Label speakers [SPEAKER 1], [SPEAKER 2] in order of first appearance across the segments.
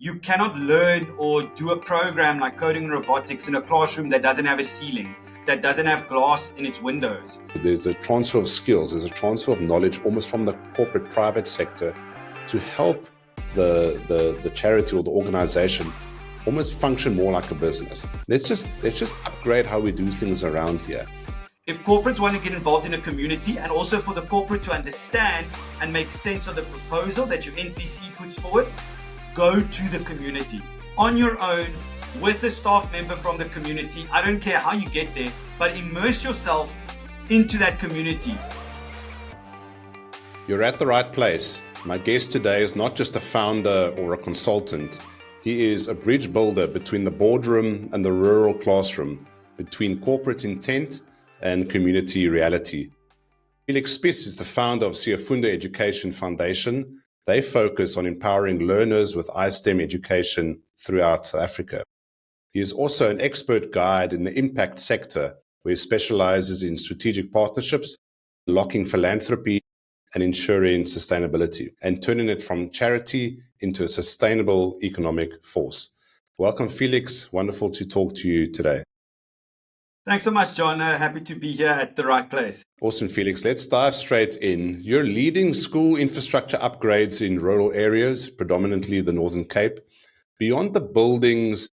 [SPEAKER 1] You cannot learn or do a program like coding and robotics in a classroom that doesn't have a ceiling, that doesn't have glass in its windows.
[SPEAKER 2] There's a transfer of skills, there's a transfer of knowledge almost from the corporate private sector to help the charity or the organization almost function more like a business. Let's just upgrade how we do things around here.
[SPEAKER 1] If corporates want to get involved in a community, and also for the corporate to understand and make sense of the proposal that your NPC puts forward, go to the community on your own with a staff member from the community. I don't care how you get there, but immerse yourself into that community.
[SPEAKER 2] You're at the right place. My guest today is not just a founder or a consultant. He is a bridge builder between the boardroom and the rural classroom, between corporate intent and community reality. Felix Spies is the founder of Siyafunda Education Foundation. They focus on empowering learners with iSTEM education throughout South Africa. He is also an expert guide in the impact sector, where he specializes in strategic partnerships, unlocking philanthropy, and ensuring sustainability, and turning it from charity into a sustainable economic force. Welcome, Felix. Wonderful to talk to you today.
[SPEAKER 1] Thanks so much, John. Happy to be here at the right place.
[SPEAKER 2] Awesome, Felix. Let's dive straight in. You're leading school infrastructure upgrades in rural areas, predominantly the Northern Cape. Beyond the buildings,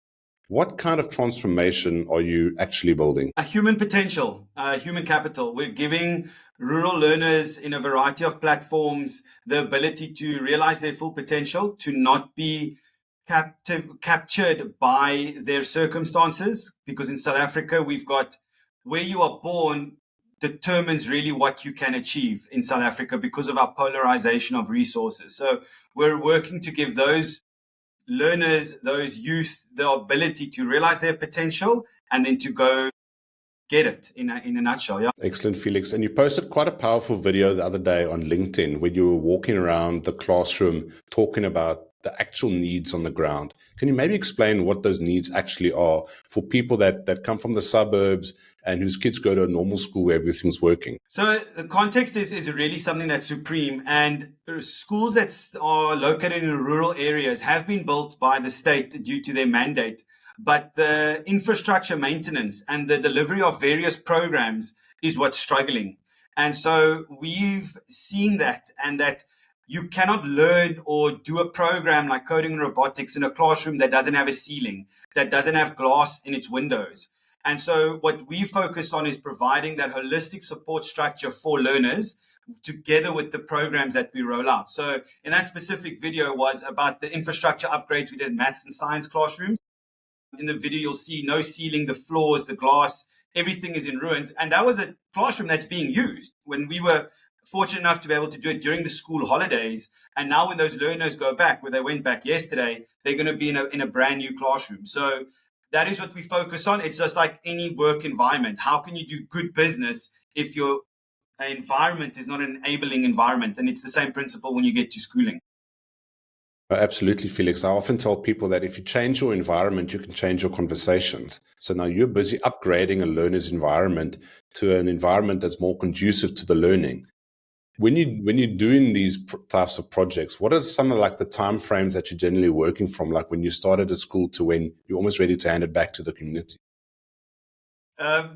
[SPEAKER 2] what kind of transformation are you actually building?
[SPEAKER 1] A human potential, human capital. We're giving rural learners in a variety of platforms the ability to realize their full potential, to not be captured by their circumstances, because in South Africa we've got where you are born determines really what you can achieve in South Africa because of our polarization of resources. So we're working to give those learners, those youth, the ability to realize their potential and then to go get it in a nutshell. Yeah.
[SPEAKER 2] Excellent, Felix. And you posted quite a powerful video the other day on LinkedIn where you were walking around the classroom talking about the actual needs on the ground. Can you maybe explain what those needs actually are for people that come from the suburbs and whose kids go to a normal school where everything's working?
[SPEAKER 1] So the context is really something that's supreme, and schools that are located in rural areas have been built by the state due to their mandate, but the infrastructure maintenance and the delivery of various programs is what's struggling. And so we've seen that, and that you cannot learn or do a program like coding and robotics in a classroom that doesn't have a ceiling, that doesn't have glass in its windows. And so what we focus on is providing that holistic support structure for learners together with the programs that we roll out. So in that specific video was about the infrastructure upgrades we did in maths and science classrooms. In the video, you'll see no ceiling, the floors, the glass, everything is in ruins. And that was a classroom that's being used when we were fortunate enough to be able to do it during the school holidays. And now when those learners go back, where they went back yesterday, they're going to be in a brand new classroom. So that is what we focus on. It's just like any work environment. How can you do good business if your environment is not an enabling environment? And it's the same principle when you get to schooling.
[SPEAKER 2] Absolutely, Felix. I often tell people that if you change your environment, you can change your conversations. So now you're busy upgrading a learner's environment to an environment that's more conducive to the learning. When you're doing these types of projects, what are some of like the time frames that you're generally working from, like when you started a school to when you're almost ready to hand it back to the community?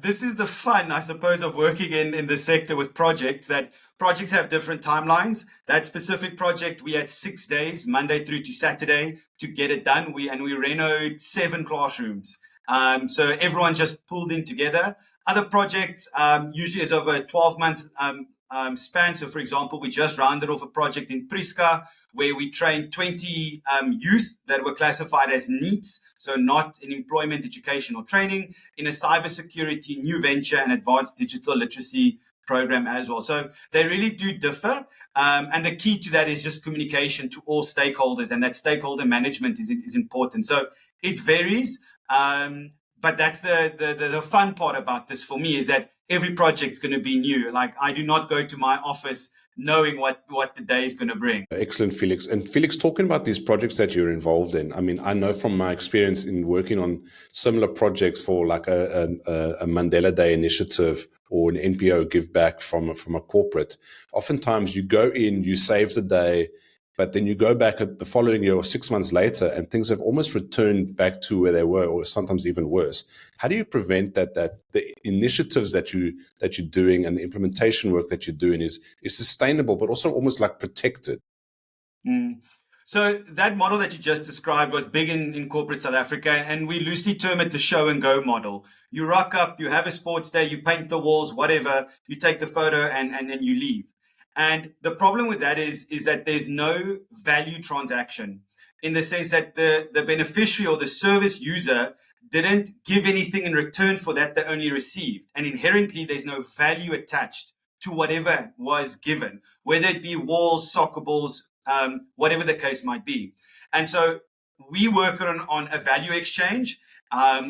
[SPEAKER 1] This is the fun, I suppose, of working in the sector with projects, that projects have different timelines. That specific project, we had 6 days, Monday through to Saturday, to get it done. We renovated 7 classrooms. So everyone just pulled in together. Other projects usually is over a 12-month span. So, for example, we just rounded off a project in Priska where we trained 20 youth that were classified as NEETs, so not in employment, education, or training, in a cybersecurity new venture and advanced digital literacy program as well. So they really do differ. And the key to that is just communication to all stakeholders, and that stakeholder management is important. So it varies. But that's the fun part about this for me, is that every project's going to be new. Like, I do not go to my office knowing what the day is going to bring.
[SPEAKER 2] Excellent, Felix. And Felix, talking about these projects that you're involved in, I mean, I know from my experience in working on similar projects for like a Mandela Day initiative or an NPO give back from a corporate, oftentimes you go in, you save the day, But then you go back at the following year or 6 months later, and things have almost returned back to where they were, or sometimes even worse. How do you prevent that the initiatives that you're doing and the implementation work that you're doing is sustainable, but also almost like protected?
[SPEAKER 1] So that model that you just described was big in corporate South Africa, and we loosely term it the show and go model. You rock up, you have a sports day, you paint the walls, whatever, you take the photo and then you leave. And the problem with that is that there's no value transaction, in the sense that the beneficiary or the service user didn't give anything in return for that, they only received. And inherently, there's no value attached to whatever was given, whether it be walls, soccer balls, whatever the case might be. And so we work on a value exchange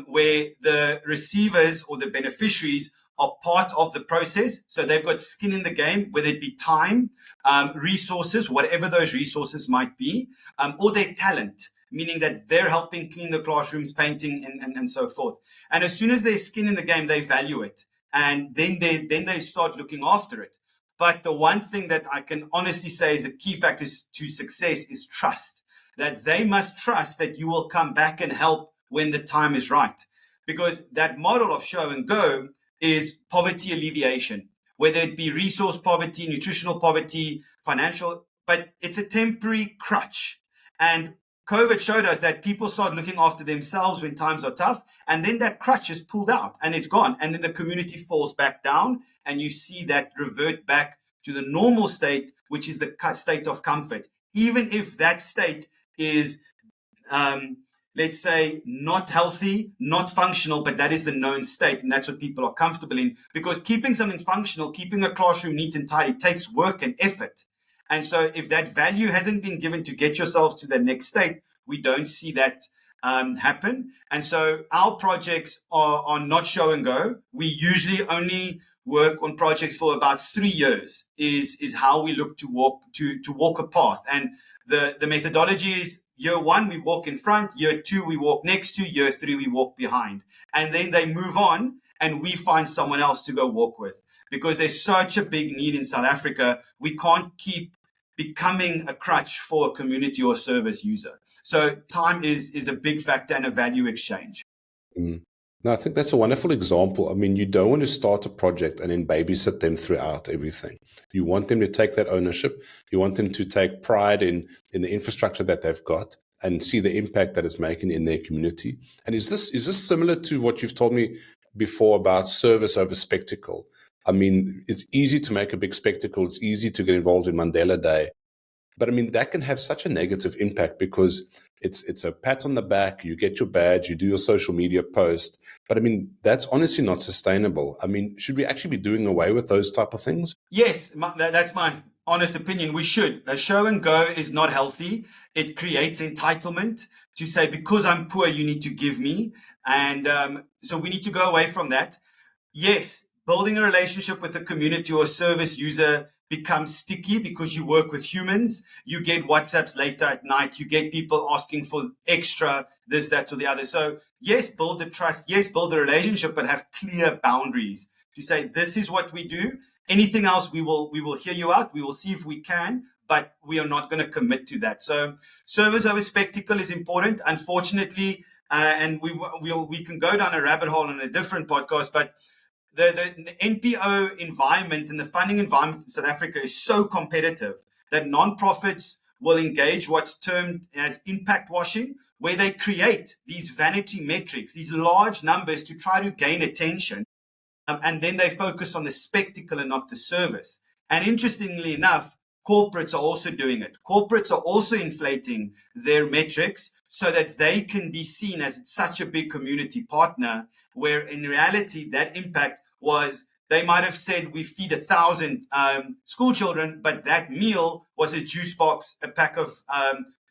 [SPEAKER 1] where the receivers or the beneficiaries are part of the process. So they've got skin in the game, whether it be time, resources, whatever those resources might be, or their talent, meaning that they're helping clean the classrooms, painting, and so forth. And as soon as there's skin in the game, they value it. And then they start looking after it. But the one thing that I can honestly say is a key factor to success is trust. That they must trust that you will come back and help when the time is right. Because that model of show and go is poverty alleviation, whether it be resource poverty, nutritional poverty, financial, but it's a temporary crutch. And COVID showed us that people start looking after themselves when times are tough, and then that crutch is pulled out and it's gone. And then the community falls back down, and you see that revert back to the normal state, which is the state of comfort. Even if that state is, let's say, not healthy, not functional, but that is the known state. And that's what people are comfortable in, because keeping something functional, keeping a classroom neat and tidy takes work and effort. And so if that value hasn't been given to get yourselves to the next state, we don't see that happen. And so our projects are not show and go. We usually only work on projects for about 3 years is how we look to walk a path. And the methodology is year 1, we walk in front. Year 2, we walk next to. Year 3, we walk behind. And then they move on and we find someone else to go walk with, because there's such a big need in South Africa. We can't keep becoming a crutch for a community or service user. So time is a big factor and a value exchange.
[SPEAKER 2] No, I think that's a wonderful example. I mean, you don't want to start a project and then babysit them throughout everything. You want them to take that ownership. You want them to take pride in the infrastructure that they've got and see the impact that it's making in their community. And is this similar to what you've told me before about service over spectacle? I mean, it's easy to make a big spectacle. It's easy to get involved in Mandela Day. But I mean, that can have such a negative impact because it's a pat on the back, you get your badge, you do your social media post. But I mean, that's honestly not sustainable. I mean, should we actually be doing away with those type of things?
[SPEAKER 1] Yes, that's my honest opinion. We should. A show and go is not healthy. It creates entitlement to say, because I'm poor, you need to give me. And so we need to go away from that. Yes, building a relationship with a community or a service user becomes sticky because you work with humans. You get WhatsApps later at night. You get people asking for extra this, that, or the other. So yes, build the trust. Yes, build the relationship, but have clear boundaries to say, this is what we do. Anything else, we will hear you out. We will see if we can, but we are not going to commit to that. So service over spectacle is important. Unfortunately, and we can go down a rabbit hole in a different podcast, but the NPO environment and the funding environment in South Africa is so competitive that nonprofits will engage what's termed as impact washing, where they create these vanity metrics, these large numbers to try to gain attention. And then they focus on the spectacle and not the service. And interestingly enough, corporates are also doing it. Corporates are also inflating their metrics so that they can be seen as such a big community partner, where in reality, that impact was, they might have said we feed 1,000 school children, but that meal was a juice box, a pack of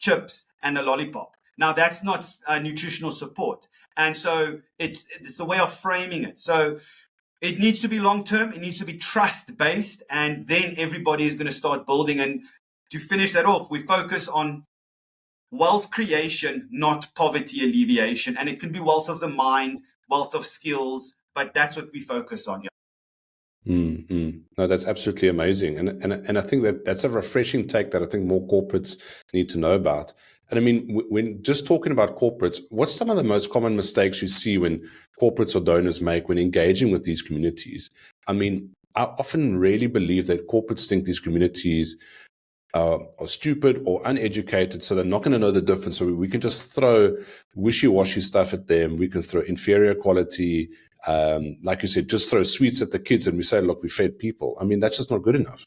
[SPEAKER 1] chips, and a lollipop. Now, that's not nutritional support. And so it's the way of framing it. So it needs to be long-term. It needs to be trust-based. And then everybody is going to start building. And to finish that off, we focus on wealth creation, not poverty alleviation. And it could be wealth of the mind, wealth of skills, but that's what we focus on.
[SPEAKER 2] No, that's absolutely amazing. And I think that that's a refreshing take that I think more corporates need to know about. And I mean, when just talking about corporates, what's some of the most common mistakes you see when corporates or donors make when engaging with these communities? I mean, I often really believe that corporates think these communities are stupid or uneducated, so they're not going to know the difference. So we can just throw wishy-washy stuff at them. We can throw inferior quality, like you said, just throw sweets at the kids, and we say, "Look, we fed people." I mean, that's just not good enough.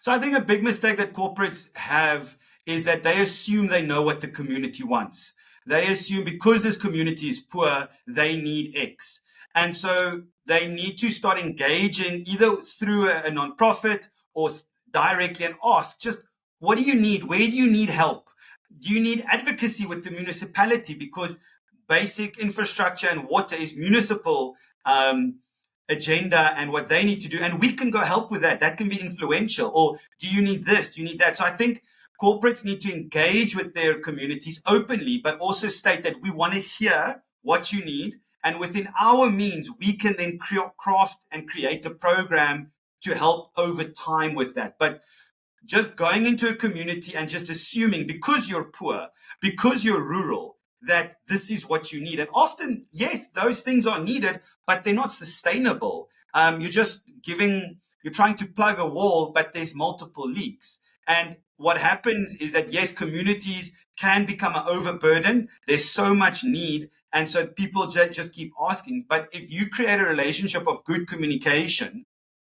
[SPEAKER 1] So I think a big mistake that corporates have is that they assume they know what the community wants. They assume because this community is poor, they need X. And so they need to start engaging either through a nonprofit or directly and ask, just what do you need? Where do you need help? Do you need advocacy with the municipality? Because basic infrastructure and water is municipal agenda and what they need to do. And we can go help with that. That can be influential. Or do you need this? Do you need that? So I think corporates need to engage with their communities openly, but also state that we want to hear what you need. And within our means, we can then craft and create a program to help over time with that. But just going into a community and just assuming because you're poor, because you're rural, that this is what you need. And often, yes, those things are needed, but they're not sustainable. You're trying to plug a wall, but there's multiple leaks. And what happens is that, yes, communities can become an overburden. There's so much need. And so people just keep asking. But if you create a relationship of good communication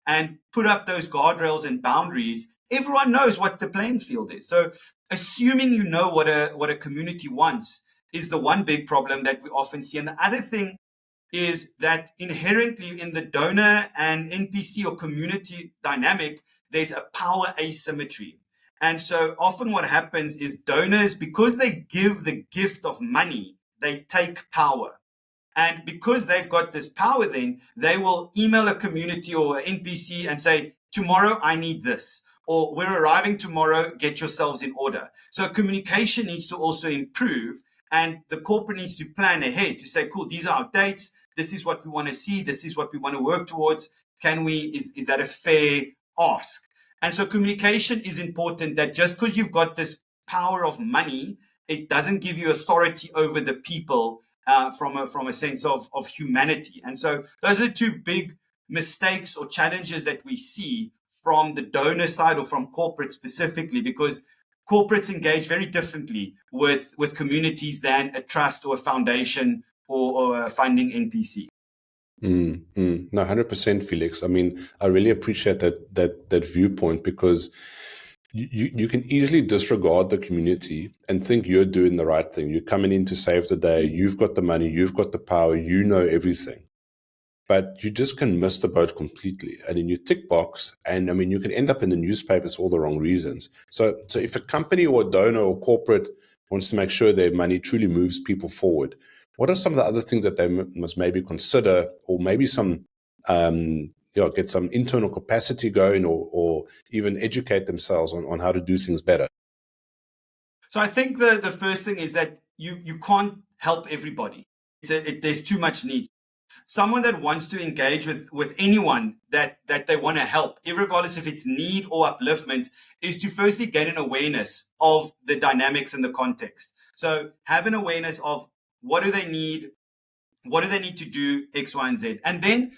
[SPEAKER 1] and put up those guardrails and boundaries, everyone knows what the playing field is. So assuming you know what a community wants is the one big problem that we often see. And the other thing is that inherently in the donor and NPC or community dynamic, there's a power asymmetry. And so often what happens is donors, because they give the gift of money, they take power. And because they've got this power, then they will email a community or an NPC and say, tomorrow I need this, or we're arriving tomorrow, get yourselves in order. So communication needs to also improve, and the corporate needs to plan ahead to say, cool, these are our dates. This is what we want to see. This is what we want to work towards. Is that a fair ask? And so communication is important, that just because you've got this power of money, it doesn't give you authority over the people from a sense of humanity. And so those are two big mistakes or challenges that we see from the donor side or from corporate specifically, because corporates engage very differently with communities than a trust or a foundation or a funding NPC.
[SPEAKER 2] No, 100%, Felix. I mean, I really appreciate that viewpoint, because you can easily disregard the community and think you're doing the right thing. You're coming in to save the day. You've got the money. You've got the power. You know everything. But you just can miss the boat completely. And then you tick box, and I mean, you can end up in the newspapers for all the wrong reasons. So if a company or a donor or corporate wants to make sure their money truly moves people forward, what are some of the other things that they must maybe consider, or maybe some, get some internal capacity going, or even educate themselves on how to do things better?
[SPEAKER 1] So I think the first thing is that you can't help everybody. There's too much need. Someone that wants to engage with anyone that they want to help, regardless if it's need or upliftment, is to firstly gain an awareness of the dynamics and the context. So have an awareness of what do they need to do X, Y, and Z. And then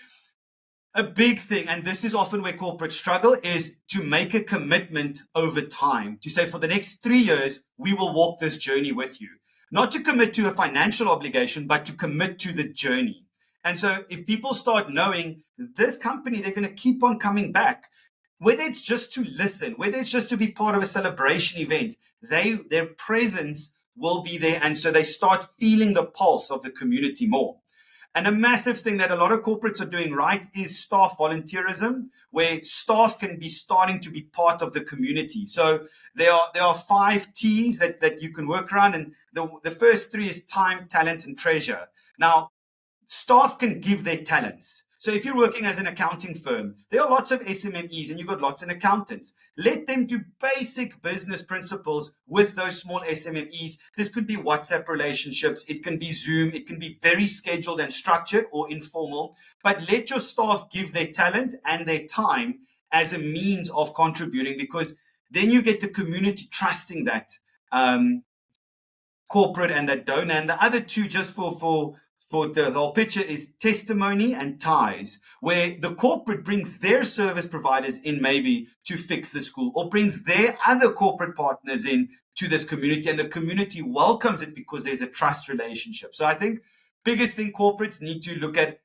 [SPEAKER 1] a big thing, and this is often where corporates struggle, is to make a commitment over time, to say for the next 3 years, we will walk this journey with you. Not to commit to a financial obligation, but to commit to the journey. And so if people start knowing this company, they're going to keep on coming back, whether it's just to listen, whether it's just to be part of a celebration event, their presence will be there. And so they start feeling the pulse of the community more. And a massive thing that a lot of corporates are doing right is staff volunteerism, where staff can be starting to be part of the community. So there are 5 T's that you can work around. And the first 3 is time, talent, and treasure. Now, staff can give their talents. So if you're working as an accounting firm, there are lots of SMMEs and you've got lots of accountants. Let them do basic business principles with those small SMMEs. This could be WhatsApp relationships. It can be Zoom. It can be very scheduled and structured or informal. But let your staff give their talent and their time as a means of contributing, because then you get the community trusting that corporate and that donor. And the other two, just for the whole picture, is testimony and ties, where the corporate brings their service providers in maybe to fix the school, or brings their other corporate partners in to this community, and the community welcomes it because there's a trust relationship. So I think biggest thing corporates need to look at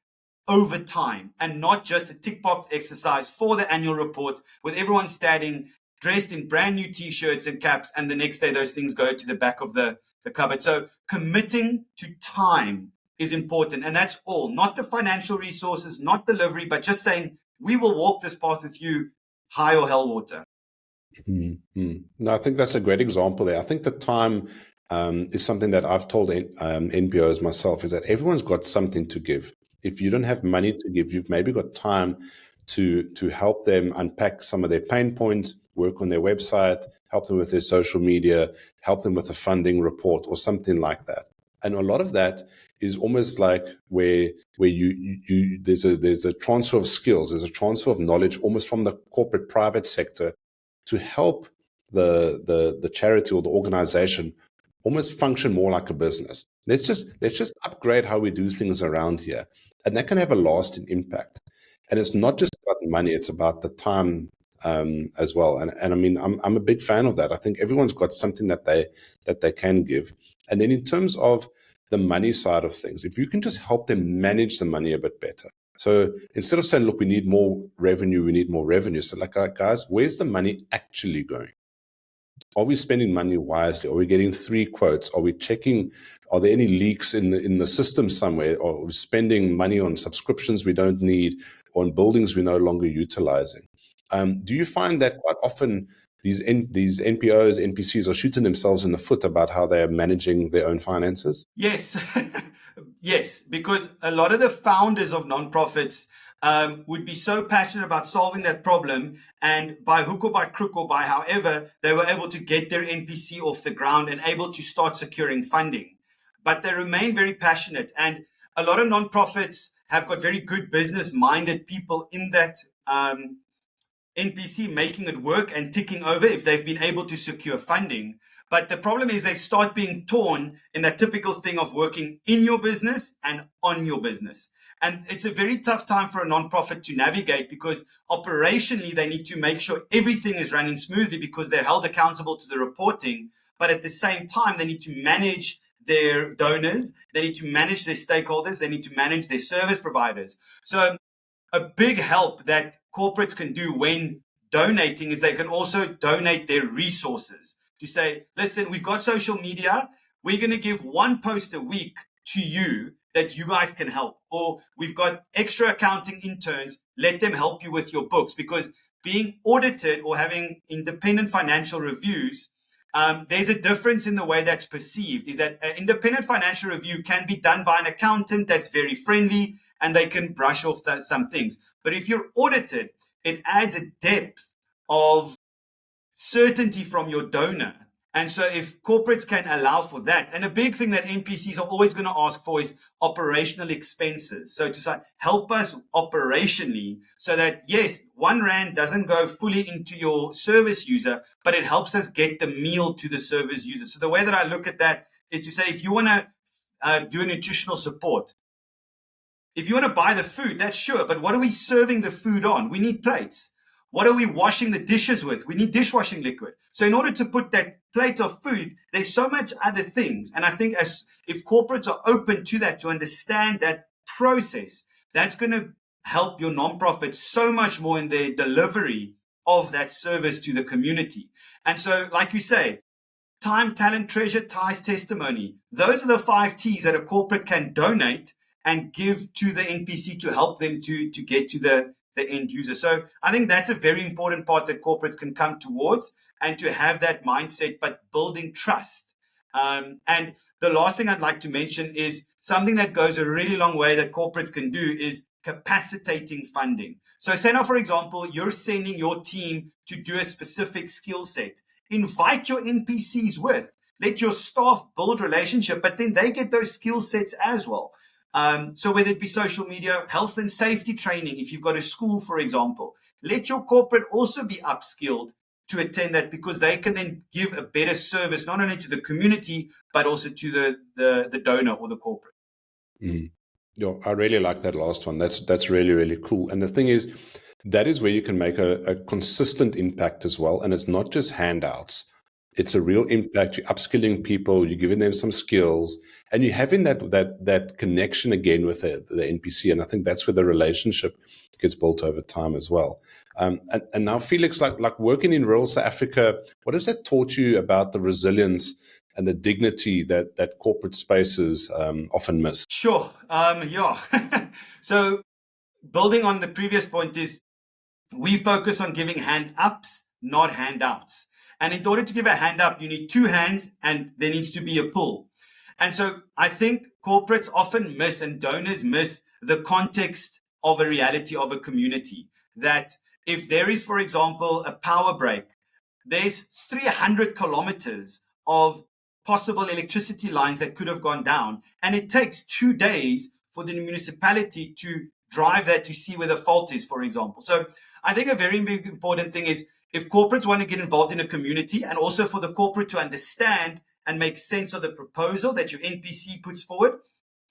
[SPEAKER 1] over time, and not just a tick box exercise for the annual report with everyone standing dressed in brand new t-shirts and caps, and the next day those things go to the back of the cupboard. So committing to time is important, and that's all, not the financial resources, not delivery, but just saying, we will walk this path with you, high or hell water.
[SPEAKER 2] Mm-hmm. No, I think that's a great example there. I think the time is something that I've told NPOs myself, is that everyone's got something to give. If you don't have money to give, you've maybe got time to help them unpack some of their pain points, work on their website, help them with their social media, help them with a funding report or something like that. And a lot of that is almost like where you there's a transfer of skills, there's a transfer of knowledge almost from the corporate private sector to help the charity or the organization almost function more like a business. Let's just upgrade how we do things around here, and that can have a lasting impact. And it's not just about money; it's about the time as well. And I mean, I'm a big fan of that. I think everyone's got something that they can give. And then in terms of the money side of things, if you can just help them manage the money a bit better. So instead of saying, look, we need more revenue. So like, guys, where's the money actually going? Are we spending money wisely? Are we getting 3 quotes? Are we checking, are there any leaks in the system somewhere? Or are we spending money on subscriptions we don't need, or on buildings we're no longer utilizing? Do you find that quite often these NPOs, NPCs are shooting themselves in the foot about how they are managing their own finances?
[SPEAKER 1] Yes. Yes, because a lot of the founders of nonprofits would be so passionate about solving that problem, and by hook or by crook or by however, they were able to get their NPC off the ground and able to start securing funding. But they remain very passionate, and a lot of nonprofits have got very good business-minded people in that NPC making it work and ticking over if they've been able to secure funding. But the problem is they start being torn in that typical thing of working in your business and on your business. And it's a very tough time for a nonprofit to navigate, because operationally they need to make sure everything is running smoothly because they're held accountable to the reporting. But at the same time, they need to manage their donors, they need to manage their stakeholders, they need to manage their service providers. So a big help that corporates can do when donating is they can also donate their resources to say, listen, we've got social media. We're going to give 1 post a week to you that you guys can help. Or we've got extra accounting interns. Let them help you with your books, because being audited or having independent financial reviews, there's a difference in the way that's perceived. Is that an independent financial review can be done by an accountant that's very friendly and they can brush off some things. But if you're audited, it adds a depth of certainty from your donor. And so if corporates can allow for that, and a big thing that NPCs are always going to ask for is operational expenses. So to say, help us operationally so that, yes, 1 rand doesn't go fully into your service user, but it helps us get the meal to the service user. So the way that I look at that is to say, if you want to do a nutritional support, if you want to buy the food, that's sure. But what are we serving the food on? We need plates. What are we washing the dishes with? We need dishwashing liquid. So in order to put that plate of food, there's so much other things. And I think if corporates are open to that, to understand that process, that's going to help your nonprofit so much more in their delivery of that service to the community. And so, like you say, time, talent, treasure, ties, testimony. Those are the 5 T's that a corporate can donate and give to the NPC to help them to get to the end user. So I think that's a very important part that corporates can come towards, and to have that mindset, but building trust. And the last thing I'd like to mention is something that goes a really long way that corporates can do is capacitating funding. So say now, for example, you're sending your team to do a specific skill set. Invite your NPCs with. Let your staff build relationship, but then they get those skill sets as well. So whether it be social media, health and safety training, if you've got a school, for example, let your corporate also be upskilled to attend that, because they can then give a better service, not only to the community, but also to the donor or the corporate.
[SPEAKER 2] Mm. Yeah, I really like that last one. That's really, really cool. And the thing is, that is where you can make a consistent impact as well. And it's not just handouts. It's a real impact. You're upskilling people, you're giving them some skills, and you're having that connection again with the NPC. And I think that's where the relationship gets built over time as well. And now, Felix, like working in rural South Africa, what has that taught you about the resilience and the dignity that corporate spaces often miss?
[SPEAKER 1] Sure. Yeah. So building on the previous point is we focus on giving hand ups, not handouts. And in order to give a hand up, you need two hands and there needs to be a pull. And so I think corporates often miss and donors miss the context of a reality of a community. That if there is, for example, a power break, there's 300 kilometers of possible electricity lines that could have gone down. And it takes 2 days for the municipality to drive that to see where the fault is, for example. So I think a very big important thing is if corporates want to get involved in a community, and also for the corporate to understand and make sense of the proposal that your NPC puts forward,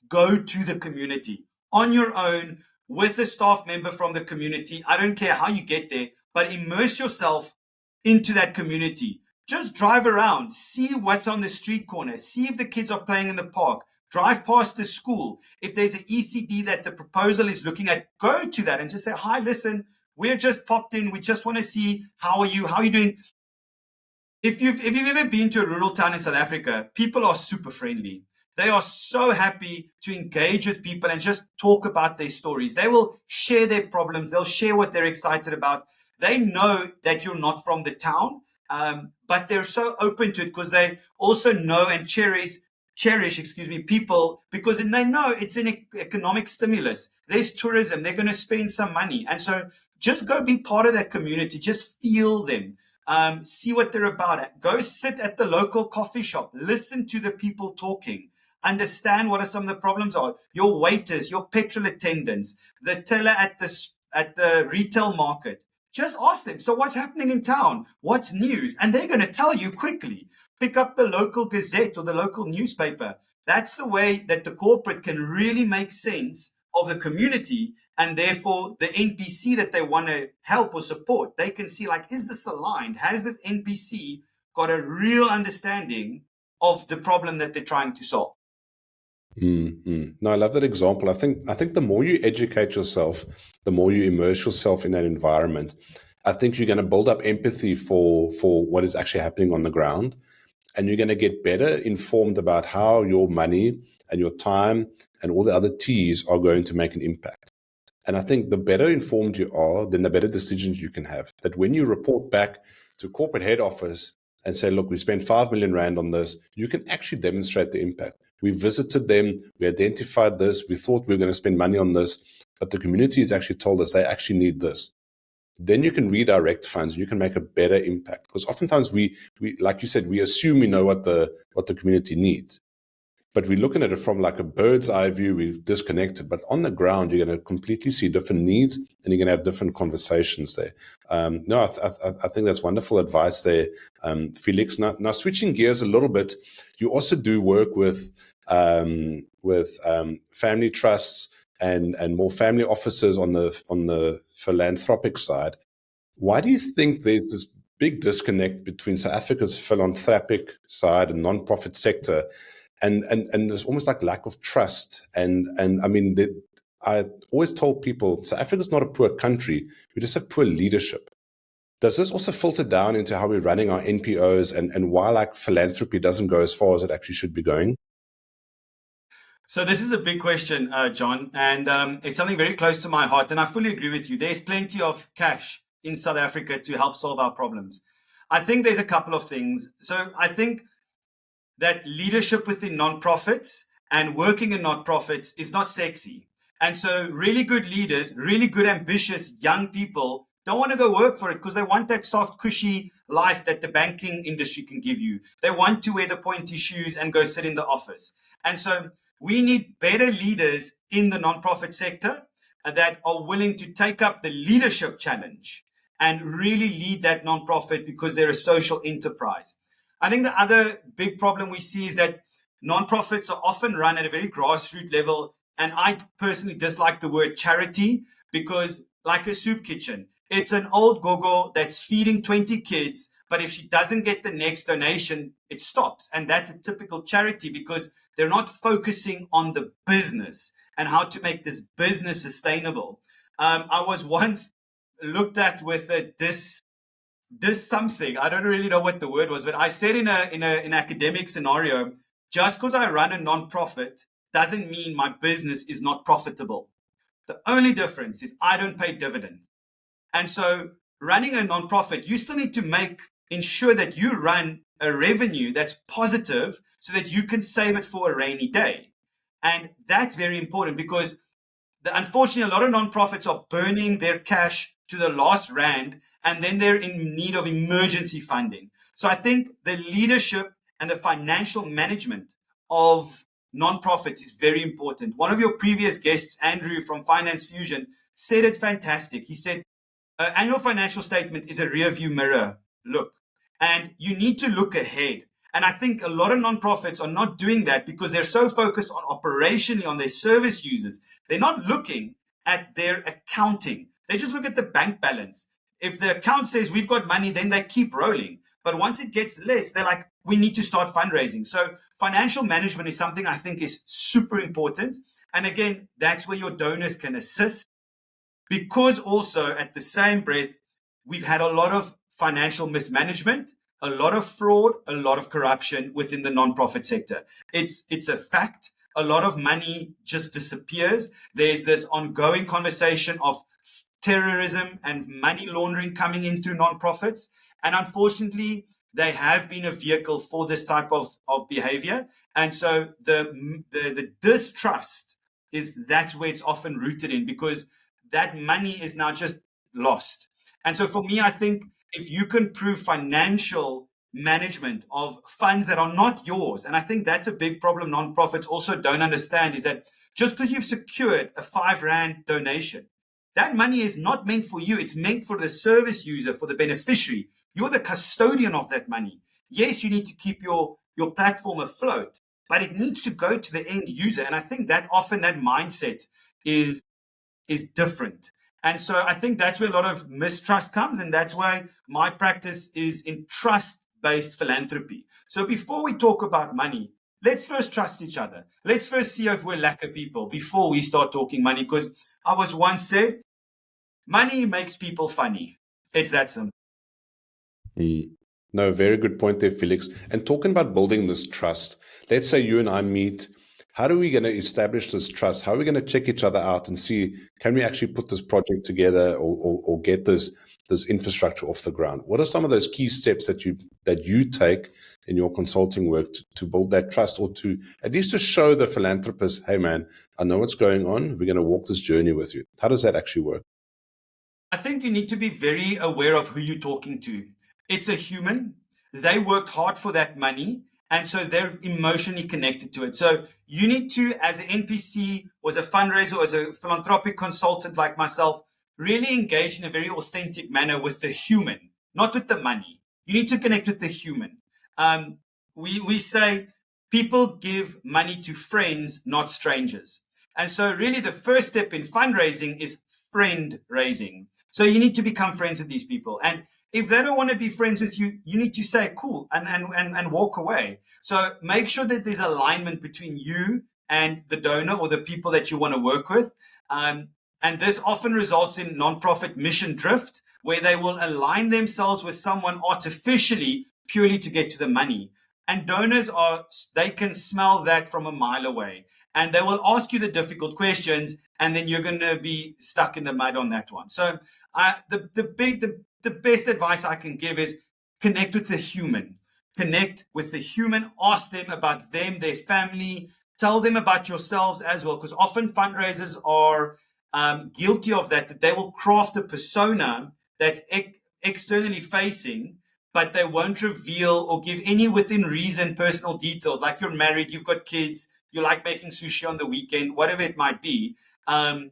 [SPEAKER 1] go to the community on your own with a staff member from the community. I don't care how you get there, but immerse yourself into that community. Just drive around, see what's on the street corner, see if the kids are playing in the park, drive past the school. If there's an ECD that the proposal is looking at, go to that and just say, hi, listen, we're just popped in. We just want to see how are you doing? If you've ever been to a rural town in South Africa, people are super friendly. They are so happy to engage with people and just talk about their stories. They will share their problems. They'll share what they're excited about. They know that you're not from the town, but they're so open to it because they also know and cherish people, because they know it's an economic stimulus. There's tourism. They're going to spend some money. And so just go be part of that community. Just feel them. See what they're about. Go sit at the local coffee shop. Listen to the people talking. Understand what are some of the problems are. Your waiters, your petrol attendants, the teller at the retail market. Just ask them, so what's happening in town? What's news? And they're going to tell you quickly. Pick up the local gazette or the local newspaper. That's the way that the corporate can really make sense of the community, and therefore the NPC that they want to help or support, they can see, like, is this aligned? Has this NPC got a real understanding of the problem that they're trying to solve?
[SPEAKER 2] Mm-hmm. No, I love that example. I think the more you educate yourself, the more you immerse yourself in that environment, I think you're going to build up empathy for what is actually happening on the ground, and you're going to get better informed about how your money and your time and all the other T's are going to make an impact. And I think the better informed you are, then the better decisions you can have. That when you report back to corporate head office and say, look, we spent 5 million rand on this, you can actually demonstrate the impact. We visited them, we identified this, we thought we were going to spend money on this, but the community has actually told us they actually need this. Then you can redirect funds, you can make a better impact. Because oftentimes we like you said, we assume we know what the community needs. But we're looking at it from like a bird's eye view, we've disconnected. But on the ground, you're going to completely see different needs and you're going to have different conversations there. No, I think that's wonderful advice there, Felix. Now, switching gears a little bit, you also do work with family trusts and more family offices on the philanthropic side. Why do you think there's this big disconnect between South Africa's philanthropic side and nonprofit sector? And there's almost like lack of trust. And I mean, I always told people, South Africa's not a poor country. We just have poor leadership. Does this also filter down into how we're running our NPOs and why like philanthropy doesn't go as far as it actually should be going?
[SPEAKER 1] So this is a big question, John, and it's something very close to my heart. And I fully agree with you. There's plenty of cash in South Africa to help solve our problems. I think there's a couple of things. So I think that leadership within nonprofits and working in nonprofits is not sexy. And so really good leaders, really good, ambitious young people don't want to go work for it because they want that soft, cushy life that the banking industry can give you. They want to wear the pointy shoes and go sit in the office. And so we need better leaders in the nonprofit sector that are willing to take up the leadership challenge and really lead that nonprofit because they're a social enterprise. I think the other big problem we see is that nonprofits are often run at a very grassroots level. And I personally dislike the word charity because, like a soup kitchen, it's an old gogo that's feeding 20 kids. But if she doesn't get the next donation, it stops. And that's a typical charity because they're not focusing on the business and how to make this business sustainable. I was once looked at with a dis something. I don't really know what the word was, but I said in an academic scenario, just because I run a nonprofit doesn't mean my business is not profitable. The only difference is I don't pay dividends. And so running a nonprofit, you still need to ensure that you run a revenue that's positive so that you can save it for a rainy day. And that's very important because unfortunately, a lot of nonprofits are burning their cash to the last rand, and then they're in need of emergency funding. So I think the leadership and the financial management of nonprofits is very important. One of your previous guests, Andrew from Finance Fusion, said it fantastic. He said, annual financial statement is a rear view mirror look, and you need to look ahead. And I think a lot of nonprofits are not doing that because they're so focused on operationally on their service users. They're not looking at their accounting. They just look at the bank balance. If the account says we've got money, then they keep rolling. But once it gets less, they're like, we need to start fundraising. So financial management is something I think is super important. And again, that's where your donors can assist, because also at the same breath, we've had a lot of financial mismanagement, a lot of fraud, a lot of corruption within the nonprofit sector. It's a fact. A lot of money just disappears. There's this ongoing conversation of terrorism and money laundering coming in through nonprofits. And unfortunately, they have been a vehicle for this type of behavior. And so the distrust that's where it's often rooted in, because that money is now just lost. And so for me, I think if you can prove financial management of funds that are not yours, and I think that's a big problem nonprofits also don't understand, is that just because you've secured a 5 Rand donation, that money is not meant for you. It's meant for the service user, for the beneficiary. You're the custodian of that money. Yes, you need to keep your platform afloat, but it needs to go to the end user. And I think that often that mindset is different. And so I think that's where a lot of mistrust comes. And that's why my practice is in trust-based philanthropy. So before we talk about money, let's first trust each other. Let's first see if we're lekker people before we start talking money. Because I was once said, money makes people funny. It's that simple.
[SPEAKER 2] No, very good point there, Felix. And talking about building this trust, let's say you and I meet. How are we going to establish this trust? How are we going to check each other out and see, can we actually put this project together or get this infrastructure off the ground? What are some of those key steps that you take in your consulting work to build that trust, or to at least to show the philanthropist, hey man, I know what's going on. We're going to walk this journey with you. How does that actually work?
[SPEAKER 1] I think you need to be very aware of who you're talking to. It's a human. They worked hard for that money. And so they're emotionally connected to it. So you need to, as an NPC, or as a fundraiser, or as a philanthropic consultant like myself, really engage in a very authentic manner with the human, not with the money. You need to connect with the human. We say people give money to friends, not strangers. And so really the first step in fundraising is friend raising. So you need to become friends with these people. And if they don't want to be friends with you, you need to say, cool, and walk away. So make sure that there's alignment between you and the donor or the people that you want to work with. And this often results in nonprofit mission drift, where they will align themselves with someone artificially purely to get to the money. And donors they can smell that from a mile away. And they will ask you the difficult questions, and then you're going to be stuck in the mud on that one. So the best advice I can give is connect with the human. connect with the human, ask them about them, their family, tell them about yourselves as well, because often fundraisers are guilty of that they will craft a persona that's externally facing, but they won't reveal or give any within reason personal details, like you're married, you've got kids, you like making sushi on the weekend, whatever it might be. And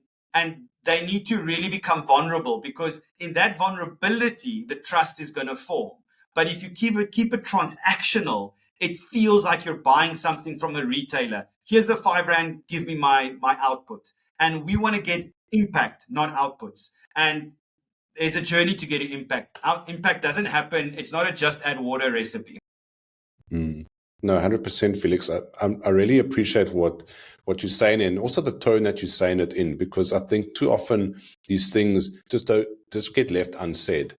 [SPEAKER 1] they need to really become vulnerable, because in that vulnerability, the trust is going to form. But if you keep it transactional, it feels like you're buying something from a retailer. Here's the £5, give me my output. And we want to get impact, not outputs. And there's a journey to get impact. Impact doesn't happen. It's not a just add water recipe.
[SPEAKER 2] Mm. No, 100%, Felix. I really appreciate what you're saying, and also the tone that you're saying it in, because I think too often these things just get left unsaid.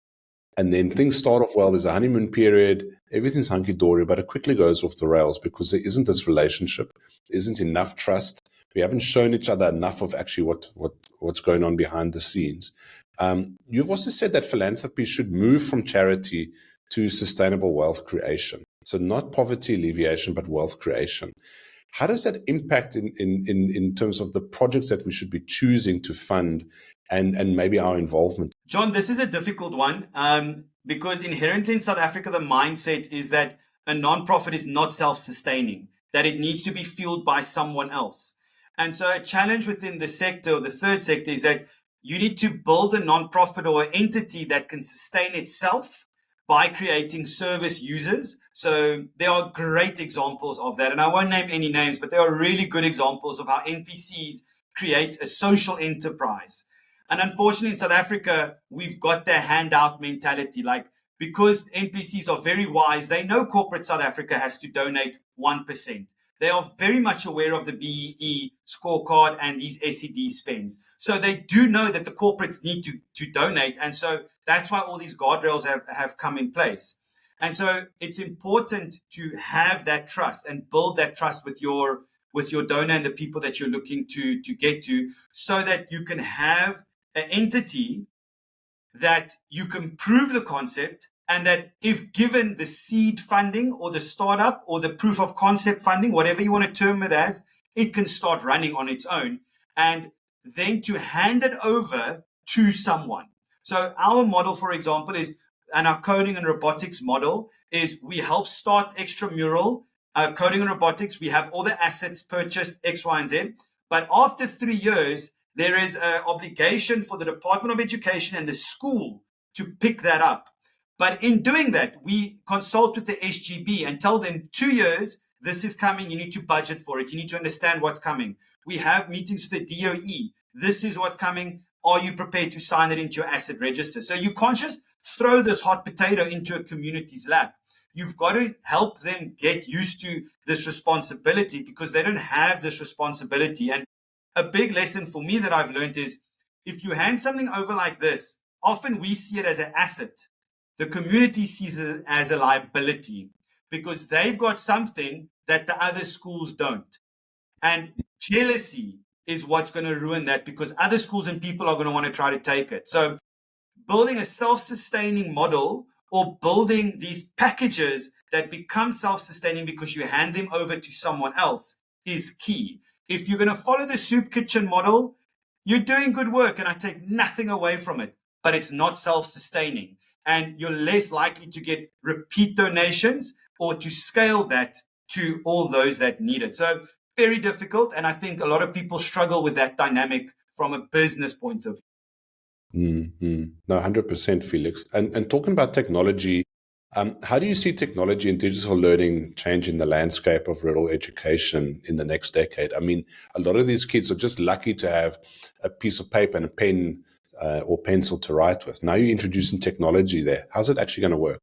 [SPEAKER 2] And then things start off well, there's a honeymoon period, everything's hunky-dory, but it quickly goes off the rails because there isn't this relationship, there isn't enough trust. We haven't shown each other enough of actually what's going on behind the scenes. You've also said that philanthropy should move from charity to sustainable wealth creation. So not poverty alleviation, but wealth creation. How does that impact in terms of the projects that we should be choosing to fund and maybe our involvement?
[SPEAKER 1] John, this is a difficult one because inherently in South Africa, the mindset is that a nonprofit is not self-sustaining, that it needs to be fueled by someone else. And so a challenge within the sector, or the third sector, is that you need to build a nonprofit or an entity that can sustain itself by creating service users. So there are great examples of that. And I won't name any names, but there are really good examples of how NPCs create a social enterprise. And unfortunately, in South Africa, we've got the handout mentality. Like, because NPCs are very wise, they know corporate South Africa has to donate 1%. They are very much aware of the BEE scorecard and these SED spends. So they do know that the corporates need to donate. And so that's why all these guardrails have come in place. And so it's important to have that trust and build that trust with your donor and the people that you're looking to get to, so that you can have an entity that you can prove the concept, and that if given the seed funding or the startup or the proof of concept funding, whatever you want to term it as, it can start running on its own, and then to hand it over to someone. So our model, for example, is, and our coding and robotics model is, we help start extramural coding and robotics. We have all the assets purchased, X, Y, and Z. But after 3 years, there is an obligation for the Department of Education and the school to pick that up. But in doing that, we consult with the SGB and tell them 2 years, this is coming, you need to budget for it, you need to understand what's coming. We have meetings with the DOE, this is what's coming, are you prepared to sign it into your asset register? So you can't just throw this hot potato into a community's lap. You've got to help them get used to this responsibility, because they don't have this responsibility. And a big lesson for me that I've learned is, if you hand something over like this, often we see it as an asset. The community sees it as a liability, because they've got something that the other schools don't. And jealousy is what's going to ruin that, because other schools and people are going to want to try to take it. So building a self-sustaining model, or building these packages that become self-sustaining because you hand them over to someone else, is key. If you're going to follow the soup kitchen model, you're doing good work, and I take nothing away from it, but it's not self-sustaining. And you're less likely to get repeat donations or to scale that to all those that need it. So very difficult. And I think a lot of people struggle with that dynamic from a business point of view.
[SPEAKER 2] Mm-hmm. No, 100%, Felix. And talking about technology, how do you see technology and digital learning changing the landscape of rural education in the next decade? I mean, a lot of these kids are just lucky to have a piece of paper and a pen or pencil to write with. Now you're introducing technology there. How's it actually going to work?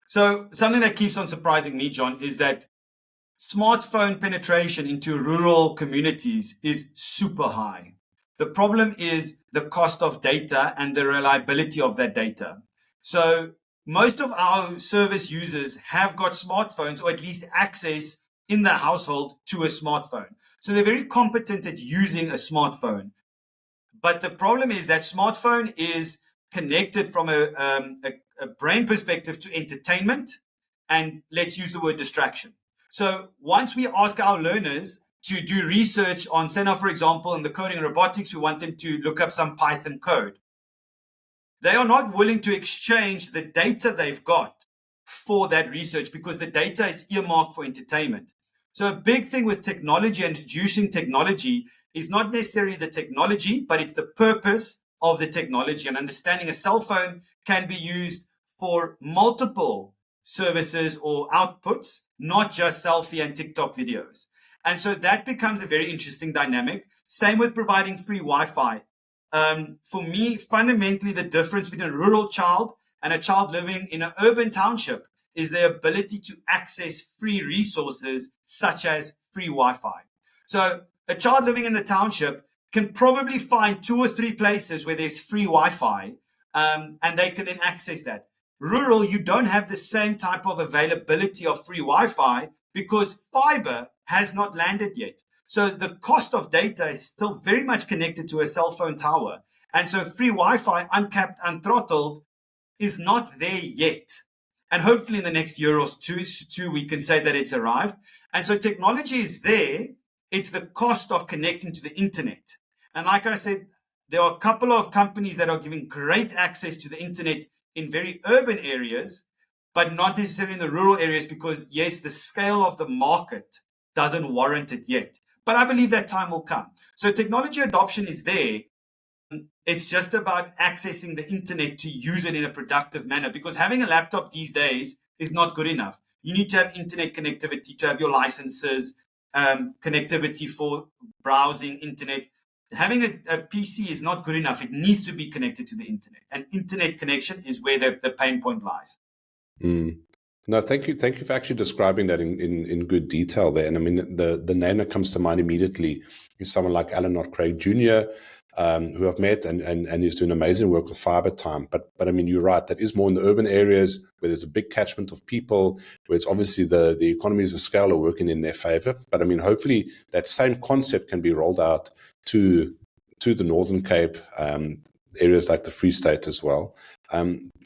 [SPEAKER 1] So something that keeps on surprising me, John, is that smartphone penetration into rural communities is super high. The problem is the cost of data and the reliability of that data. So most of our service users have got smartphones, or at least access in their household to a smartphone. So they're very competent at using a smartphone. But the problem is that smartphone is connected from a brain perspective to entertainment, and let's use the word distraction. So once we ask our learners to do research on, say now, for example, in the coding and robotics, we want them to look up some Python code. They are not willing to exchange the data they've got for that research because the data is earmarked for entertainment. So a big thing with technology and introducing technology is not necessarily the technology, but it's the purpose of the technology, and understanding a cell phone can be used for multiple services or outputs, not just selfie and TikTok videos. And so that becomes a very interesting dynamic. Same with providing free Wi-Fi. For me, fundamentally, the difference between a rural child and a child living in an urban township is their ability to access free resources such as free Wi-Fi. So a child living in the township can probably find 2 or 3 places where there's free Wi-Fi, and they can then access that. Rural, you don't have the same type of availability of free Wi-Fi because fiber has not landed yet. So the cost of data is still very much connected to a cell phone tower. And so free Wi-Fi, uncapped, unthrottled, is not there yet. And hopefully in the next year or two, we can say that it's arrived. And so technology is there. It's the cost of connecting to the internet. And like I said, there are a couple of companies that are giving great access to the internet in very urban areas, but not necessarily in the rural areas because, yes, the scale of the market doesn't warrant it yet. But I believe that time will come. So technology adoption is there. It's just about accessing the internet to use it in a productive manner, because having a laptop these days is not good enough. You need to have internet connectivity to have your licenses, connectivity for browsing internet. Having a PC is not good enough. It needs to be connected to the internet, and internet connection is where the pain point lies.
[SPEAKER 2] No, thank you. Thank you for actually describing that in good detail there. And I mean, the name that comes to mind immediately is someone like Alan Craig Jr., who I've met and is doing amazing work with Fiber Time. But I mean, you're right. That is more in the urban areas where there's a big catchment of people, where it's obviously the economies of scale are working in their favor. But I mean, hopefully that same concept can be rolled out to the Northern Cape, areas like the Free State as well.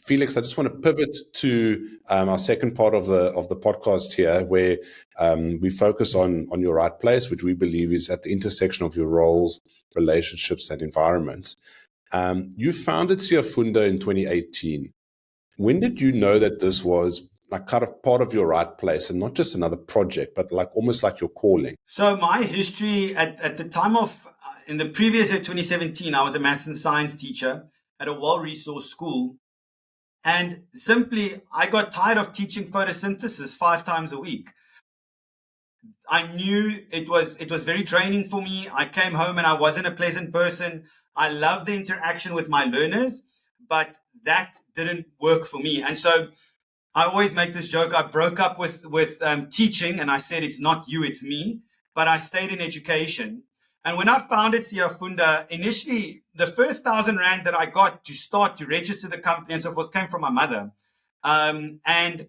[SPEAKER 2] Felix, I just want to pivot to our second part of the podcast here, where we focus on your right place, which we believe is at the intersection of your roles, relationships, and environments. You founded Siyafunda in 2018. When did you know that this was like kind of part of your right place and not just another project, but like almost like your calling?
[SPEAKER 1] So my history at the time of, in the previous year, 2017, I was a maths and science teacher at a well-resourced school. And simply, I got tired of teaching photosynthesis 5 times a week. I knew it was very draining for me. I came home and I wasn't a pleasant person. I loved the interaction with my learners, but that didn't work for me. And so I always make this joke. I broke up with teaching, and I said, it's not you, it's me. But I stayed in education. And when I founded Siyafunda, initially, the first 1,000 Rand that I got to start to register the company and so forth came from my mother. And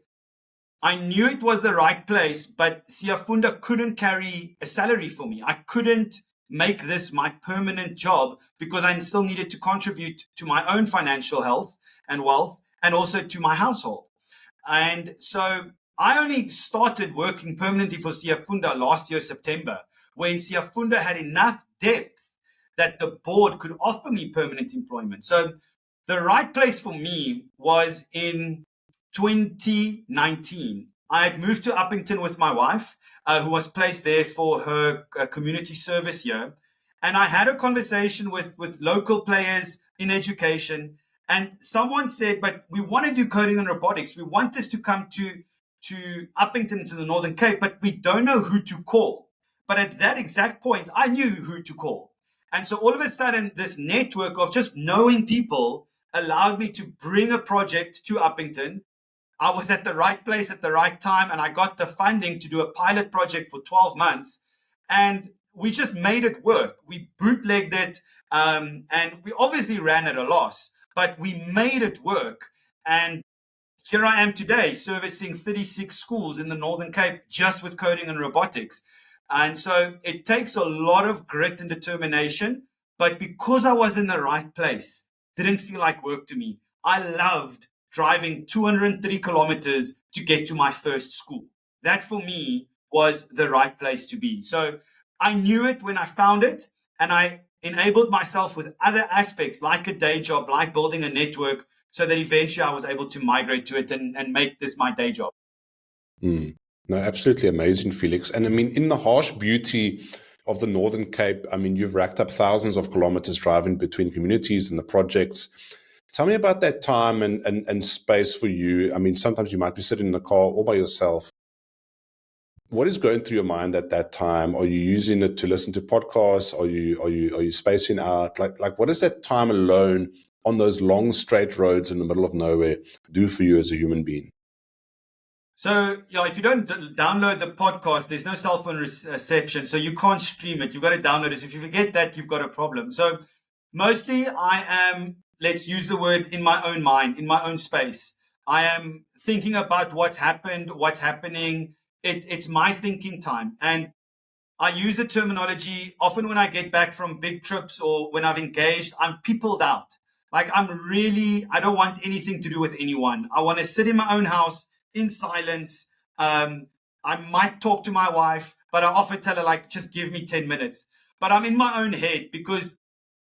[SPEAKER 1] I knew it was the right place, but Siyafunda couldn't carry a salary for me. I couldn't make this my permanent job because I still needed to contribute to my own financial health and wealth and also to my household. And so I only started working permanently for Siyafunda last year, September, when Siyafunda had enough depth that the board could offer me permanent employment. So the right place for me was in 2019. I had moved to Uppington with my wife, who was placed there for her community service year. And I had a conversation with local players in education. And someone said, but we want to do coding and robotics. We want this to come to Uppington, to the Northern Cape, but we don't know who to call. But at that exact point, I knew who to call. And so all of a sudden, this network of just knowing people allowed me to bring a project to Uppington. I was at the right place at the right time, and I got the funding to do a pilot project for 12 months. And we just made it work. We bootlegged it, and we obviously ran at a loss, but we made it work. And here I am today, servicing 36 schools in the Northern Cape just with coding and robotics. And so it takes a lot of grit and determination, but because I was in the right place, didn't feel like work to me. I loved driving 203 kilometers to get to my first school. That for me was the right place to be. So I knew it when I found it, and I enabled myself with other aspects like a day job, like building a network, so that eventually I was able to migrate to it and make this my day job.
[SPEAKER 2] Mm. No, absolutely amazing, Felix. And I mean, in the harsh beauty of the Northern Cape, I mean, you've racked up thousands of kilometers driving between communities and the projects. Tell me about that time and space for you. I mean, sometimes you might be sitting in the car all by yourself. What is going through your mind at that time? Are you using it to listen to podcasts? Are you spacing out? Like what does that time alone on those long straight roads in the middle of nowhere do for you as a human being?
[SPEAKER 1] So, if you don't download the podcast, there's no cell phone reception, so you can't stream it. You've got to download it. So if you forget that, you've got a problem. So mostly I am, let's use the word, in my own mind, in my own space. I am thinking about what's happened, what's happening. It's my thinking time. And I use the terminology often when I get back from big trips or when I've engaged, I'm peopled out. Like I don't want anything to do with anyone. I want to sit in my own house in silence. I might talk to my wife, but I often tell her, like, just give me 10 minutes. But I'm in my own head because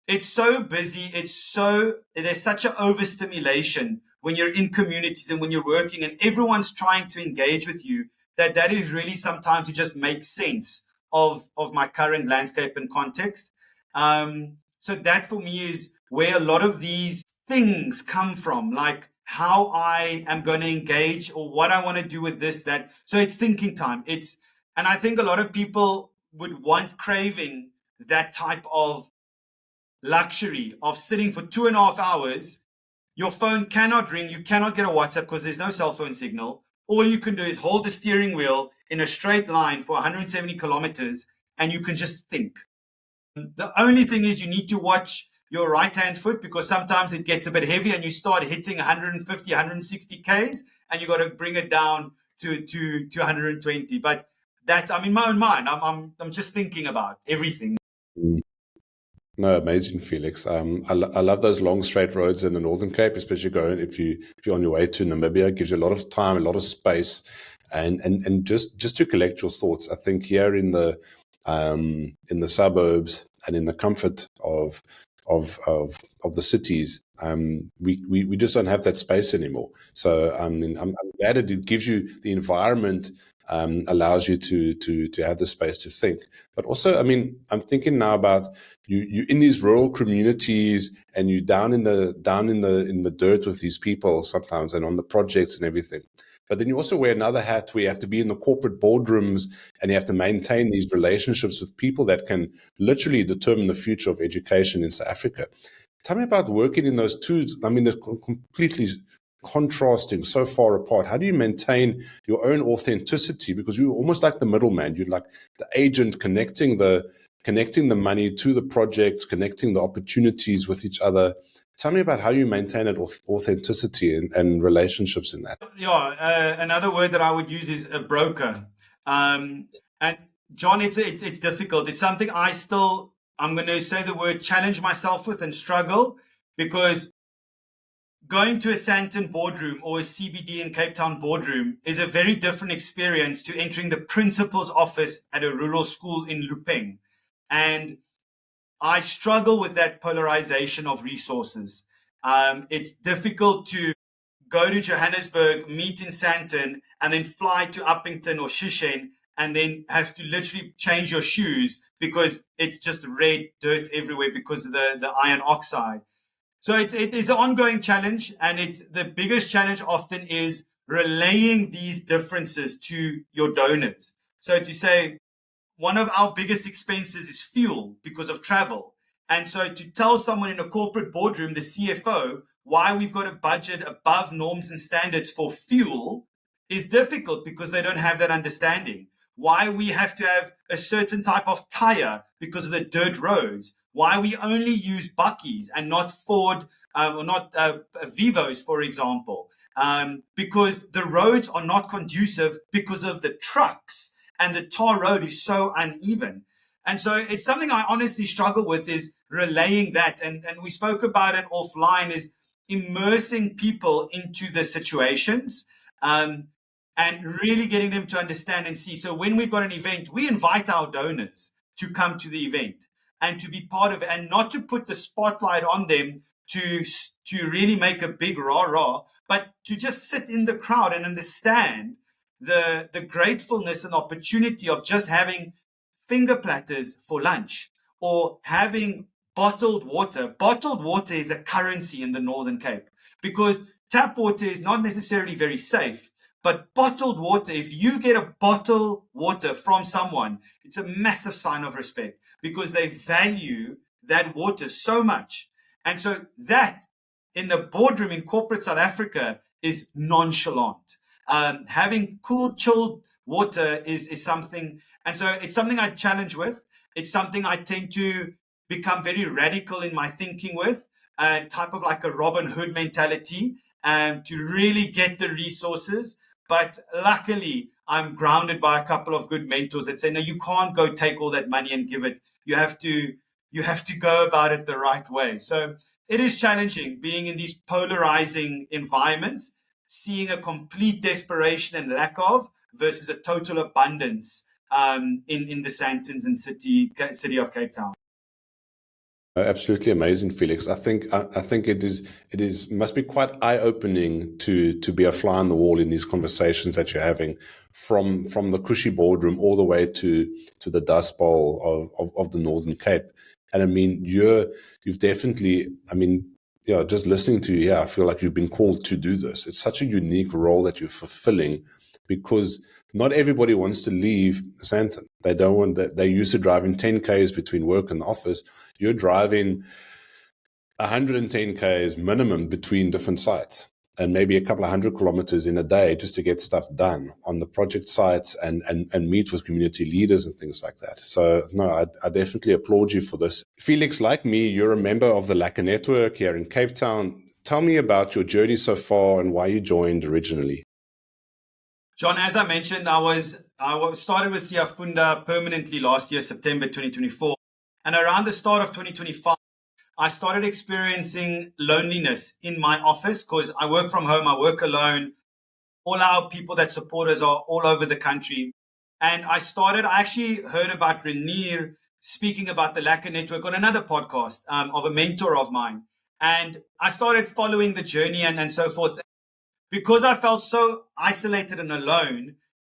[SPEAKER 1] it's so busy. There's such an overstimulation when you're in communities and when you're working and everyone's trying to engage with you, that is really some time to just make sense of my current landscape and context. So that for me is where a lot of these things come from, like how I am going to engage or what I want to do with this, that. So it's thinking time. And I think a lot of people would craving that type of luxury of sitting for 2.5 hours. Your phone cannot ring. You cannot get a WhatsApp because there's no cell phone signal. All you can do is hold the steering wheel in a straight line for 170 kilometers and you can just think. The only thing is you need to watch your right hand foot because sometimes it gets a bit heavy and you start hitting 150, 160 Ks and you got to bring it down to 120. But I'm in my own mind. I'm just thinking about everything.
[SPEAKER 2] Mm. No, amazing, Felix. I love those long straight roads in the Northern Cape, especially going if you're on your way to Namibia. It gives you a lot of time, a lot of space, and just to collect your thoughts. I think here in the suburbs and in the comfort of the cities, we just don't have that space anymore. So I'm glad that it gives you the environment. Allows you to have the space to think, but also, I mean, I'm thinking now about you in these rural communities, and you down in the dirt with these people sometimes, and on the projects and everything. But then you also wear another hat where you have to be in the corporate boardrooms, and you have to maintain these relationships with people that can literally determine the future of education in South Africa. Tell me about working in those two. I mean, they're completely contrasting, so far apart. How do you maintain your own authenticity? Because you're almost like the middleman. You're like the agent connecting the money to the projects, connecting the opportunities with each other. Tell me about how you maintain that authenticity and relationships in that.
[SPEAKER 1] Yeah, another word that I would use is a broker. And John, it's difficult. It's something I'm going to say the word challenge myself with and struggle, because going to a Sandton boardroom or a CBD in Cape Town boardroom is a very different experience to entering the principal's office at a rural school in Lupeng. And I struggle with that polarization of resources. It's difficult to go to Johannesburg, meet in Sandton, and then fly to Uppington or Shishen, and then have to literally change your shoes because it's just red dirt everywhere because of the iron oxide. So it is an ongoing challenge, and the biggest challenge often is relaying these differences to your donors. So to say, one of our biggest expenses is fuel because of travel. And so to tell someone in a corporate boardroom, the CFO, why we've got a budget above norms and standards for fuel is difficult because they don't have that understanding. Why we have to have a certain type of tire because of the dirt roads. Why we only use Buckies and not Ford or not Vivos, for example. Because the roads are not conducive because of the trucks, and the tar road is so uneven. And so it's something I honestly struggle with, is relaying that. And we spoke about it offline, is immersing people into the situations, and really getting them to understand and see. So when we've got an event, we invite our donors to come to the event and to be part of it, and not to put the spotlight on them to really make a big rah-rah, but to just sit in the crowd and understand the gratefulness and opportunity of just having finger platters for lunch, or having bottled water. Bottled water is a currency in the Northern Cape, because tap water is not necessarily very safe. But bottled water, if you get a bottled water from someone, it's a massive sign of respect, because they value that water so much. And so that in the boardroom in corporate South Africa is nonchalant. Having cool, chilled water is something. And so it's something I challenge with. It's something I tend to become very radical in my thinking with, type of like a Robin Hood mentality, to really get the resources. But luckily, I'm grounded by a couple of good mentors that say, no, you can't go take all that money and give it. You have to go about it the right way. So it is challenging being in these polarizing environments, seeing a complete desperation and lack of versus a total abundance in the Sandtons and city of Cape Town.
[SPEAKER 2] Absolutely amazing, Felix. I think it is must be quite eye-opening to be a fly on the wall in these conversations that you're having, from the cushy boardroom all the way to the dust bowl of the Northern Cape. And I mean, you've definitely, I mean, yeah, just listening to you here, I feel like you've been called to do this. It's such a unique role that you're fulfilling, because not everybody wants to leave Sandton. They don't want that. They're used to driving 10 Ks between work and the office. You're driving 110 Ks minimum between different sites, and maybe a couple of 100 kilometers in a day just to get stuff done on the project sites and meet with community leaders and things like that. So no, I definitely applaud you for this. Felix, like me, you're a member of the Lekker Network here in Cape Town. Tell me about your journey so far and why you joined originally.
[SPEAKER 1] John, as I mentioned, I started with Siyafunda permanently last year, September 2024. And around the start of 2025, I started experiencing loneliness in my office, because I work from home, I work alone. All our people that support us are all over the country. And I actually heard about Renier speaking about the Lekker Network on another podcast of a mentor of mine. And I started following the journey and so forth. Because I felt so isolated and alone,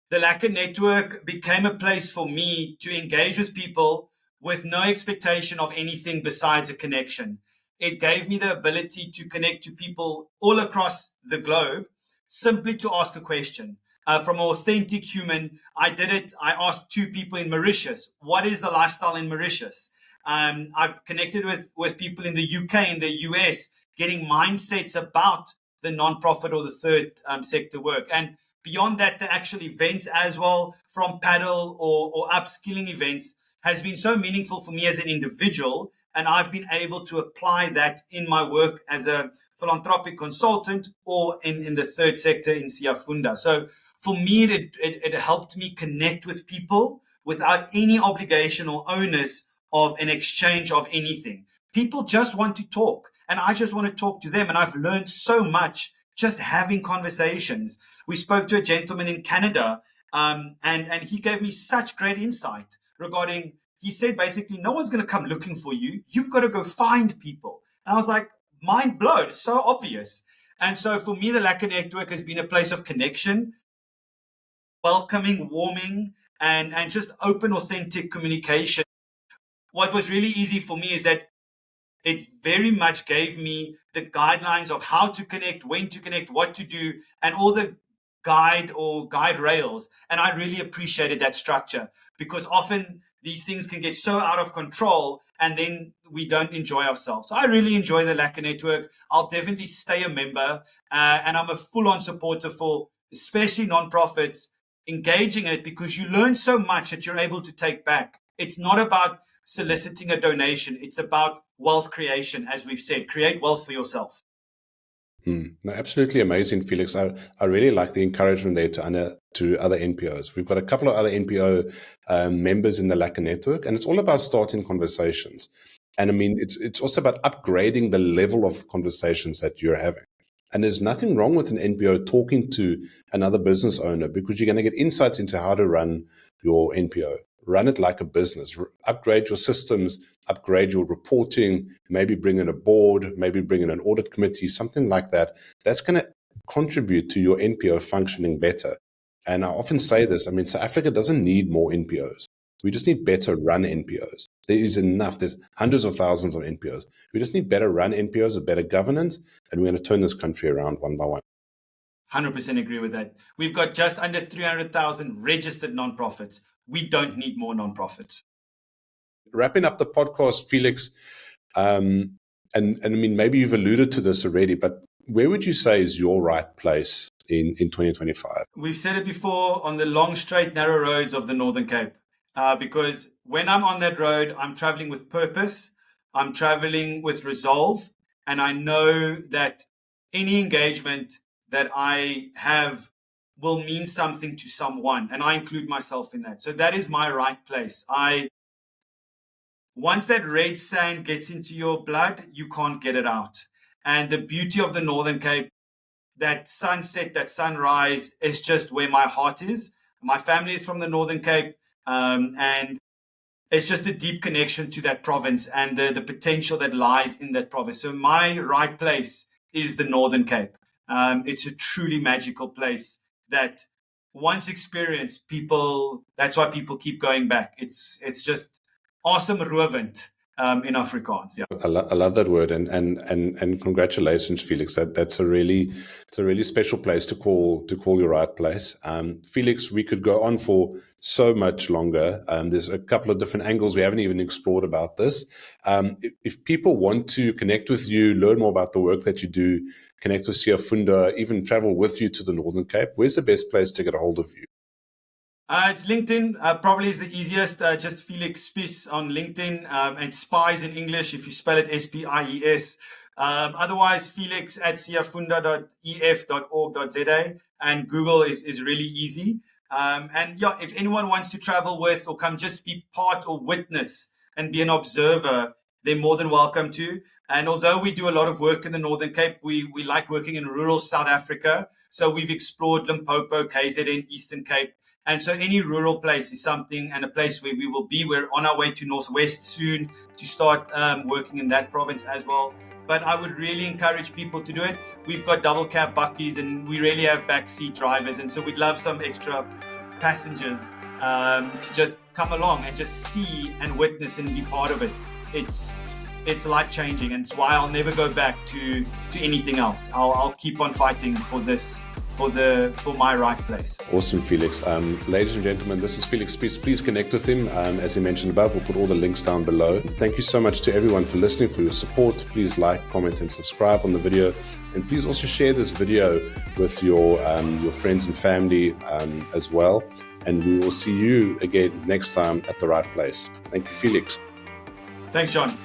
[SPEAKER 1] the Lekker Network became a place for me to engage with people with no expectation of anything besides a connection. It gave me the ability to connect to people all across the globe, simply to ask a question. From an authentic human, I did it. I asked 2 people in Mauritius, what is the lifestyle in Mauritius? I've connected with people in the UK, in the US, getting mindsets about the nonprofit or the third sector work. And beyond that, the actual events as well, from paddle or upskilling events, has been so meaningful for me as an individual. And I've been able to apply that in my work as a philanthropic consultant or in the third sector in Siyafunda. So for me, it helped me connect with people without any obligation or onus of an exchange of anything. People just want to talk, and I just want to talk to them. And I've learned so much just having conversations. We spoke to a gentleman in Canada, and he gave me such great insight regarding, he said basically, no one's going to come looking for you. You've got to go find people. And I was like, mind blown, so obvious. And so for me, the Lekker Network has been a place of connection, welcoming, warming, and just open, authentic communication. What was really easy for me is that it very much gave me the guidelines of how to connect, when to connect, what to do, and all the guide rails. And I really appreciated that structure, because often these things can get so out of control and then we don't enjoy ourselves. So I really enjoy the Lekker Network. I'll definitely stay a member, and I'm a full-on supporter for especially nonprofits engaging in it, because you learn so much that you're able to take back. It's not about soliciting a donation. It's about wealth creation, as we've said. Create wealth for yourself.
[SPEAKER 2] No, absolutely amazing, Felix. I really like the encouragement there to other NPOs. We've got a couple of other NPO members in the Lekker Network, and it's all about starting conversations. And I mean, it's also about upgrading the level of conversations that you're having. And there's nothing wrong with an NPO talking to another business owner, because you're going to get insights into how to run your NPO. Run it like a business. Upgrade your systems, upgrade your reporting, maybe bring in a board, maybe bring in an audit committee, something like that. That's going to contribute to your NPO functioning better. And I often say this, I mean, South Africa doesn't need more NPOs. We just need better run NPOs. There is enough. There's hundreds of thousands of NPOs. We just need better run NPOs with better governance, and we're going to turn this country around one by one.
[SPEAKER 1] 100% agree with that. We've got just under 300,000 registered nonprofits. We don't need more nonprofits.
[SPEAKER 2] Wrapping up the podcast, Felix, and I mean, maybe you've alluded to this already, but where would you say is your right place in 2025?
[SPEAKER 1] We've said it before, on the long, straight, narrow roads of the Northern Cape. Because when I'm on that road, I'm traveling with purpose, I'm traveling with resolve, and I know that any engagement that I have will mean something to someone, and I include myself in that. So that is my right place. Once that red sand gets into your blood, you can't get it out. And the beauty of the Northern Cape, that sunset, that sunrise, is just where my heart is. My family is from the Northern Cape. And it's just a deep connection to that province and the potential that lies in that province. So my right place is the Northern Cape. It's a truly magical place that once experienced, that's why people keep going back. It's just awesome rowend in Afrikaans. Yeah.
[SPEAKER 2] I love that word, and congratulations, Felix. That's a really special place to call your right place. Felix, we could go on for so much longer. There's a couple of different angles we haven't even explored about this. If people want to connect with you, learn more about the work that you do, connect with Siyafunda, even travel with you to the Northern Cape, where's the best place to get a hold of you?
[SPEAKER 1] It's LinkedIn, probably is the easiest. Just Felix Spies on LinkedIn, and Spies in English, if you spell it SPIES. Otherwise, Felix at siyafunda.ef.org.za, and Google is really easy. And yeah, if anyone wants to travel with or come just be part or witness and be an observer, they're more than welcome to. And although we do a lot of work in the Northern Cape, we like working in rural South Africa. So we've explored Limpopo, KZN, Eastern Cape. And so any rural place is something and a place where we will be. We're on our way to Northwest soon to start working in that province as well. But I would really encourage people to do it. We've got double cab buckies and we really have backseat drivers. And so we'd love some extra passengers to just come along and just see and witness and be part of it. It's life-changing, and it's why I'll never go back to anything else. I'll keep on fighting for this. For my right place.
[SPEAKER 2] Awesome, Felix. Ladies and gentlemen, this is Felix Spies. Please connect with him. As he mentioned above, we'll put all the links down below. Thank you so much to everyone for listening, for your support. Please like, comment, and subscribe on the video. And please also share this video with your friends and family as well. And we will see you again next time at the right place. Thank you, Felix.
[SPEAKER 1] Thanks, John.